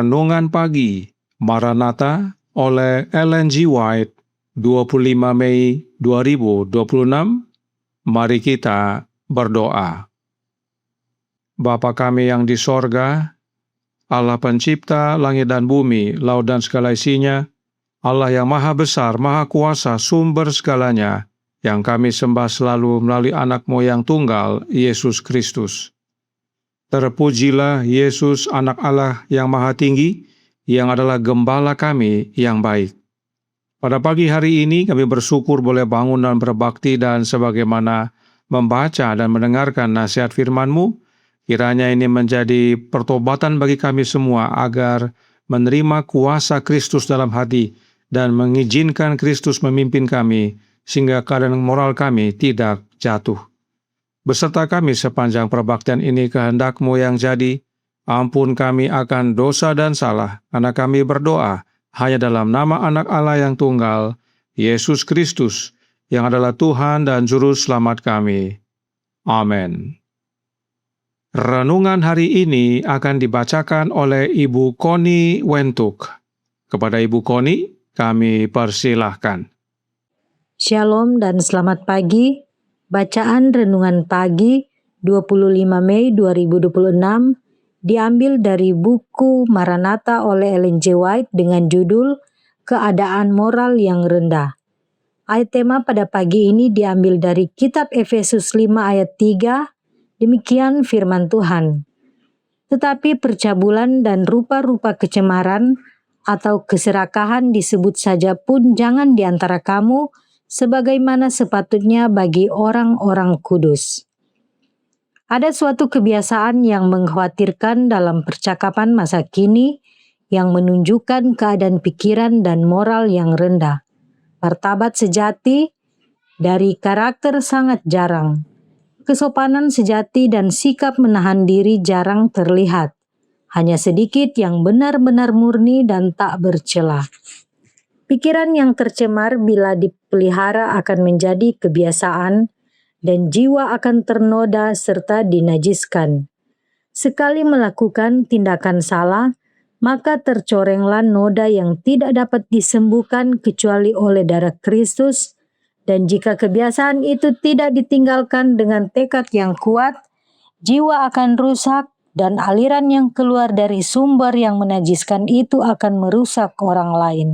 Renungan Pagi Maranatha oleh Ellen G. White, 25 Mei 2026. Mari kita berdoa. Bapa kami yang di sorga, Allah pencipta langit dan bumi, laut dan segala isinya, Allah yang maha besar, maha kuasa, sumber segalanya, yang kami sembah selalu melalui anak-Mu yang tunggal, Yesus Kristus. Terpujilah Yesus, anak Allah yang maha tinggi, yang adalah gembala kami yang baik. Pada pagi hari ini kami bersyukur boleh bangun dan berbakti, dan sebagaimana membaca dan mendengarkan nasihat firman-Mu, kiranya ini menjadi pertobatan bagi kami semua agar menerima kuasa Kristus dalam hati dan mengizinkan Kristus memimpin kami sehingga keadaan moral kami tidak jatuh. Beserta kami sepanjang perbaktian ini kehendak-Mu yang jadi, ampun kami akan dosa dan salah, karena kami berdoa hanya dalam nama anak Allah yang tunggal, Yesus Kristus, yang adalah Tuhan dan Juru Selamat kami. Amin. Renungan hari ini akan dibacakan oleh Ibu Connie Wentuk. Kepada Ibu Connie, kami persilahkan. Shalom dan selamat pagi. Bacaan Renungan Pagi 25 Mei 2026 diambil dari buku Maranatha oleh Ellen G. White dengan judul Keadaan Moral yang Rendah. Ayat tema pada pagi ini diambil dari kitab Efesus 5 ayat 3. Demikian firman Tuhan. Tetapi percabulan dan rupa-rupa kecemaran atau keserakahan disebut saja pun jangan di antara kamu, sebagaimana sepatutnya bagi orang-orang kudus. Ada suatu kebiasaan yang mengkhawatirkan dalam percakapan masa kini yang menunjukkan keadaan pikiran dan moral yang rendah. Martabat sejati dari karakter sangat jarang. Kesopanan sejati dan sikap menahan diri jarang terlihat. Hanya sedikit yang benar-benar murni dan tak bercela. Pikiran yang tercemar bila dipelihara akan menjadi kebiasaan dan jiwa akan ternoda serta dinajiskan. Sekali melakukan tindakan salah, maka tercorenglah noda yang tidak dapat disembuhkan kecuali oleh darah Kristus, dan jika kebiasaan itu tidak ditinggalkan dengan tekad yang kuat, jiwa akan rusak dan aliran yang keluar dari sumber yang menajiskan itu akan merusak orang lain.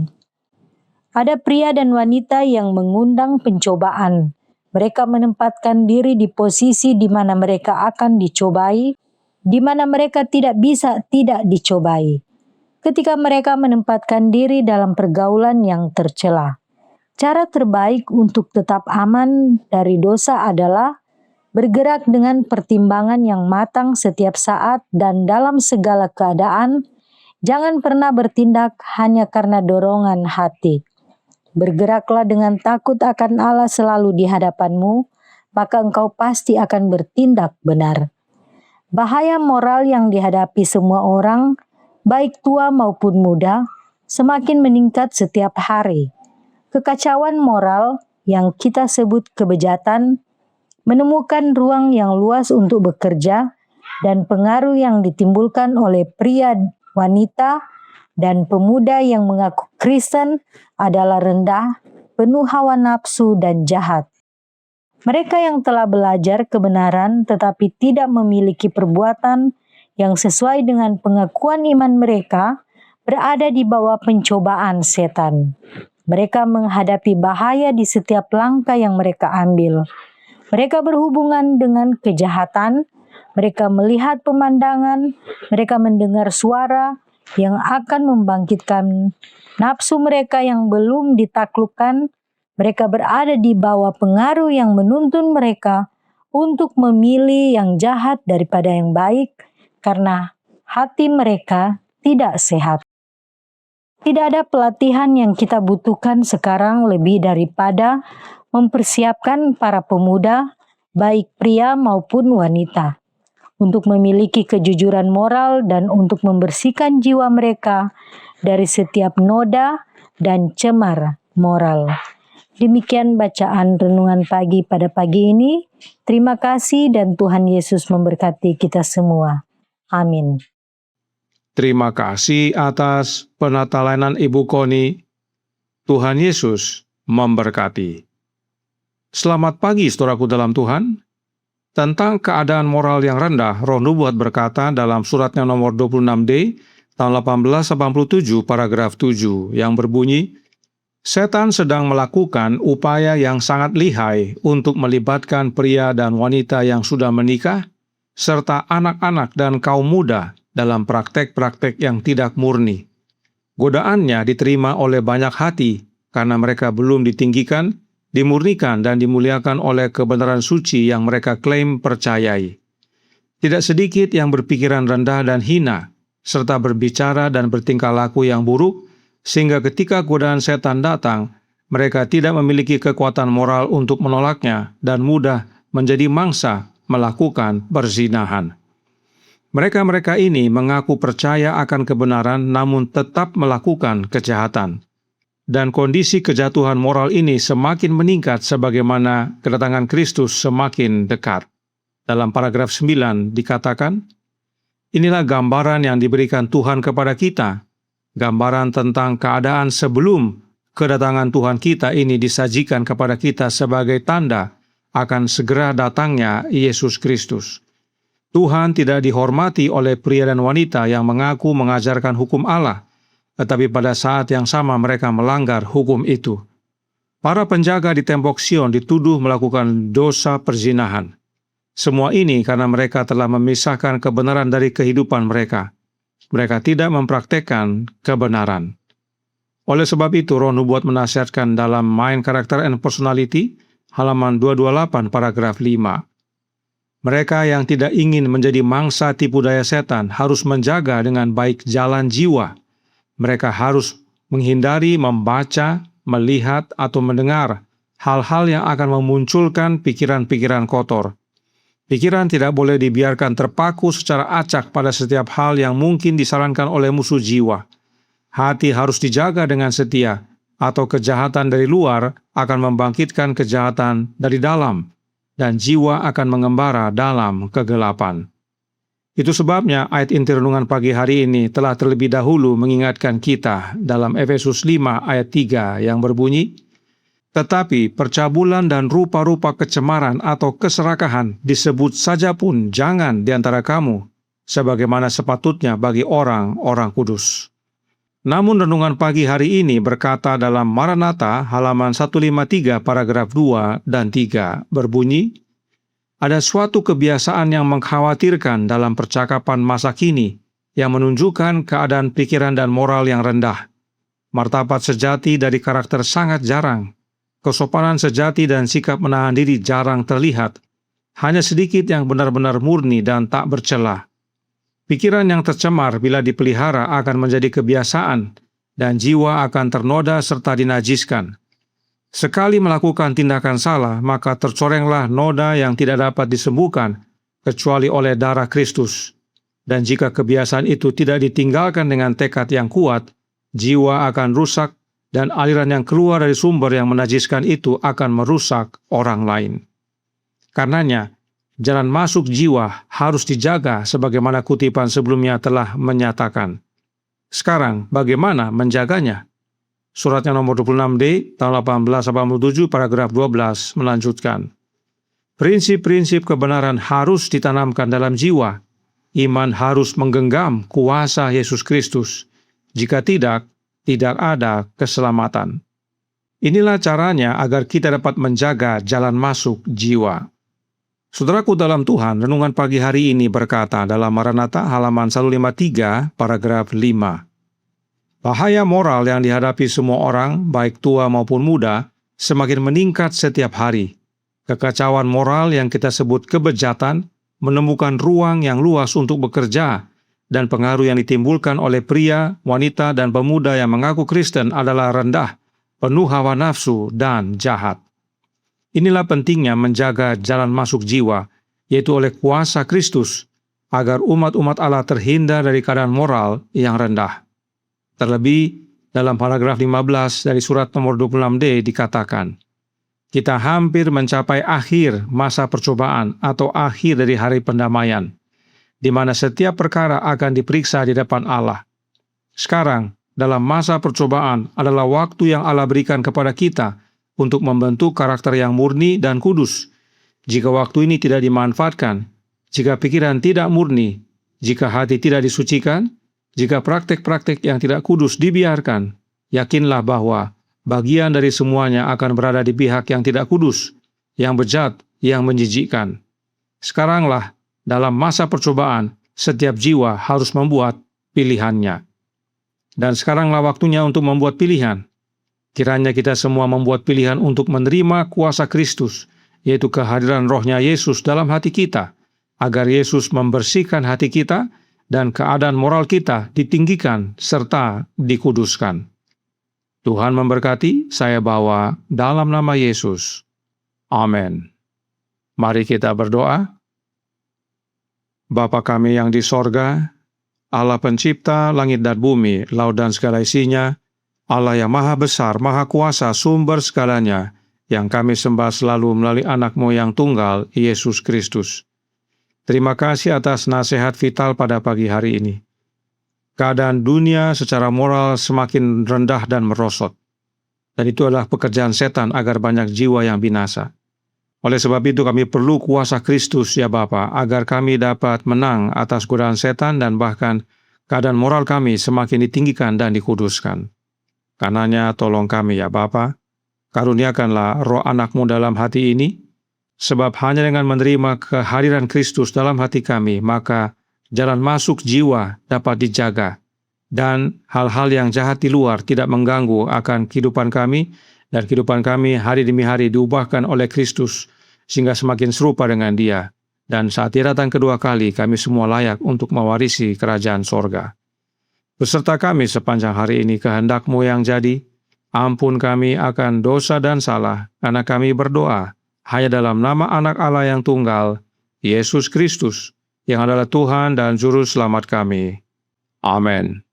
Ada pria dan wanita yang mengundang pencobaan. Mereka menempatkan diri di posisi di mana mereka akan dicobai, di mana mereka tidak bisa tidak dicobai. Ketika mereka menempatkan diri dalam pergaulan yang tercela. Cara terbaik untuk tetap aman dari dosa adalah bergerak dengan pertimbangan yang matang setiap saat dan dalam segala keadaan. Jangan pernah bertindak hanya karena dorongan hati. Bergeraklah dengan takut akan Allah selalu di hadapanmu, maka engkau pasti akan bertindak benar. Bahaya moral yang dihadapi semua orang, baik tua maupun muda, semakin meningkat setiap hari. Kekacauan moral yang kita sebut kebejatan, menemukan ruang yang luas untuk bekerja, dan pengaruh yang ditimbulkan oleh pria, wanita, dan pemuda yang mengaku Kristen adalah rendah, penuh hawa nafsu dan jahat. Mereka yang telah belajar kebenaran tetapi tidak memiliki perbuatan yang sesuai dengan pengakuan iman mereka berada di bawah pencobaan setan. Mereka menghadapi bahaya di setiap langkah yang mereka ambil. Mereka berhubungan dengan kejahatan, mereka melihat pemandangan, mereka mendengar suara yang akan membangkitkan nafsu mereka yang belum ditaklukkan. Mereka berada di bawah pengaruh yang menuntun mereka untuk memilih yang jahat daripada yang baik, karena hati mereka tidak sehat. Tidak ada pelatihan yang kita butuhkan sekarang lebih daripada mempersiapkan para pemuda, baik pria maupun wanita, untuk memiliki kejujuran moral dan untuk membersihkan jiwa mereka dari setiap noda dan cemar moral. Demikian bacaan renungan pagi pada pagi ini. Terima kasih dan Tuhan Yesus memberkati kita semua. Amin. Terima kasih atas penatalainan Ibu Koni. Tuhan Yesus memberkati. Selamat pagi saudaraku dalam Tuhan. Tentang keadaan moral yang rendah, Roh Nubuat berkata dalam suratnya nomor 26D tahun 1887 paragraf 7 yang berbunyi, Setan sedang melakukan upaya yang sangat lihai untuk melibatkan pria dan wanita yang sudah menikah, serta anak-anak dan kaum muda dalam praktek-praktek yang tidak murni. Godaannya diterima oleh banyak hati karena mereka belum ditinggikan, dimurnikan dan dimuliakan oleh kebenaran suci yang mereka klaim percayai. Tidak sedikit yang berpikiran rendah dan hina, serta berbicara dan bertingkah laku yang buruk, sehingga ketika godaan setan datang, mereka tidak memiliki kekuatan moral untuk menolaknya dan mudah menjadi mangsa melakukan perzinahan. Mereka-mereka ini mengaku percaya akan kebenaran namun tetap melakukan kejahatan. Dan kondisi kejatuhan moral ini semakin meningkat sebagaimana kedatangan Kristus semakin dekat. Dalam paragraf 9 dikatakan, inilah gambaran yang diberikan Tuhan kepada kita, gambaran tentang keadaan sebelum kedatangan Tuhan kita ini disajikan kepada kita sebagai tanda akan segera datangnya Yesus Kristus. Tuhan tidak dihormati oleh pria dan wanita yang mengaku mengajarkan hukum Allah, tetapi pada saat yang sama mereka melanggar hukum itu. Para penjaga di tembok Sion dituduh melakukan dosa perzinahan. Semua ini karena mereka telah memisahkan kebenaran dari kehidupan mereka. Mereka tidak mempraktekkan kebenaran. Oleh sebab itu, Roh Nubuat menasihatkan dalam Mind Character and Personality, halaman 228 paragraf 5. Mereka yang tidak ingin menjadi mangsa tipu daya setan harus menjaga dengan baik jalan jiwa. Mereka harus menghindari membaca, melihat, atau mendengar hal-hal yang akan memunculkan pikiran-pikiran kotor. Pikiran tidak boleh dibiarkan terpaku secara acak pada setiap hal yang mungkin disarankan oleh musuh jiwa. Hati harus dijaga dengan setia, atau kejahatan dari luar akan membangkitkan kejahatan dari dalam, dan jiwa akan mengembara dalam kegelapan. Itu sebabnya ayat inti renungan pagi hari ini telah terlebih dahulu mengingatkan kita dalam Efesus 5 ayat 3 yang berbunyi, tetapi percabulan dan rupa-rupa kecemaran atau keserakahan disebut saja pun jangan di antara kamu, sebagaimana sepatutnya bagi orang-orang kudus. Namun renungan pagi hari ini berkata dalam Maranatha halaman 153 paragraf 2 dan 3 berbunyi, ada suatu kebiasaan yang mengkhawatirkan dalam percakapan masa kini yang menunjukkan keadaan pikiran dan moral yang rendah. Martabat sejati dari karakter sangat jarang. Kesopanan sejati dan sikap menahan diri jarang terlihat. Hanya sedikit yang benar-benar murni dan tak bercela. Pikiran yang tercemar bila dipelihara akan menjadi kebiasaan dan jiwa akan ternoda serta dinajiskan. Sekali melakukan tindakan salah, maka tercorenglah noda yang tidak dapat disembuhkan kecuali oleh darah Kristus. Dan jika kebiasaan itu tidak ditinggalkan dengan tekad yang kuat, jiwa akan rusak dan aliran yang keluar dari sumber yang menajiskan itu akan merusak orang lain. Karenanya, jalan masuk jiwa harus dijaga sebagaimana kutipan sebelumnya telah menyatakan. Sekarang, bagaimana menjaganya? Suratnya nomor 26D tahun 1887 paragraf 12 melanjutkan. Prinsip-prinsip kebenaran harus ditanamkan dalam jiwa. Iman harus menggenggam kuasa Yesus Kristus. Jika tidak ada keselamatan. Inilah caranya agar kita dapat menjaga jalan masuk jiwa. Saudaraku dalam Tuhan, renungan pagi hari ini berkata dalam Maranatha halaman 153 paragraf 5. Bahaya moral yang dihadapi semua orang, baik tua maupun muda, semakin meningkat setiap hari. Kekacauan moral yang kita sebut kebejatan menemukan ruang yang luas untuk bekerja, dan pengaruh yang ditimbulkan oleh pria, wanita, dan pemuda yang mengaku Kristen adalah rendah, penuh hawa nafsu, dan jahat. Inilah pentingnya menjaga jalan masuk jiwa, yaitu oleh kuasa Kristus, agar umat-umat Allah terhindar dari keadaan moral yang rendah. Terlebih, dalam paragraf 15 dari surat nomor 26D dikatakan, kita hampir mencapai akhir masa percobaan atau akhir dari hari pendamaian. di mana setiap perkara akan diperiksa di depan Allah. Sekarang, dalam masa percobaan adalah waktu yang Allah berikan kepada kita untuk membentuk karakter yang murni dan kudus. Jika waktu ini tidak dimanfaatkan, jika pikiran tidak murni, jika hati tidak disucikan, jika praktek-praktek yang tidak kudus dibiarkan, yakinlah bahwa bagian dari semuanya akan berada di pihak yang tidak kudus, yang bejat, yang menjijikkan. Sekaranglah, dalam masa percobaan, setiap jiwa harus membuat pilihannya. Dan sekaranglah waktunya untuk membuat pilihan. Kiranya kita semua membuat pilihan untuk menerima kuasa Kristus, yaitu kehadiran Roh-Nya Yesus dalam hati kita, agar Yesus membersihkan hati kita dan keadaan moral kita ditinggikan serta dikuduskan. Tuhan memberkati, saya bawa dalam nama Yesus. Amin. Mari kita berdoa. Bapa kami yang di sorga, Allah pencipta langit dan bumi, laut dan segala isinya, Allah yang maha besar, maha kuasa, sumber segalanya, yang kami sembah selalu melalui anak-Mu yang tunggal, Yesus Kristus. Terima kasih atas nasihat vital pada pagi hari ini. Keadaan dunia secara moral semakin rendah dan merosot. Dan itu adalah pekerjaan setan agar banyak jiwa yang binasa. Oleh sebab itu kami perlu kuasa Kristus ya Bapa, agar kami dapat menang atas godaan setan dan bahkan keadaan moral kami semakin ditinggikan dan dikuduskan. Karenanya tolong kami ya Bapa, karuniakanlah roh anak-Mu dalam hati ini, sebab hanya dengan menerima kehadiran Kristus dalam hati kami, maka jalan masuk jiwa dapat dijaga, dan hal-hal yang jahat di luar tidak mengganggu akan kehidupan kami, dan kehidupan kami hari demi hari diubahkan oleh Kristus, sehingga semakin serupa dengan Dia. Dan saat Dia datang kedua kali, kami semua layak untuk mewarisi kerajaan sorga. Beserta kami sepanjang hari ini kehendak-Mu yang jadi, ampun kami akan dosa dan salah, karena kami berdoa hanya dalam nama Anak Allah yang tunggal, Yesus Kristus, yang adalah Tuhan dan Juru Selamat kami. Amin.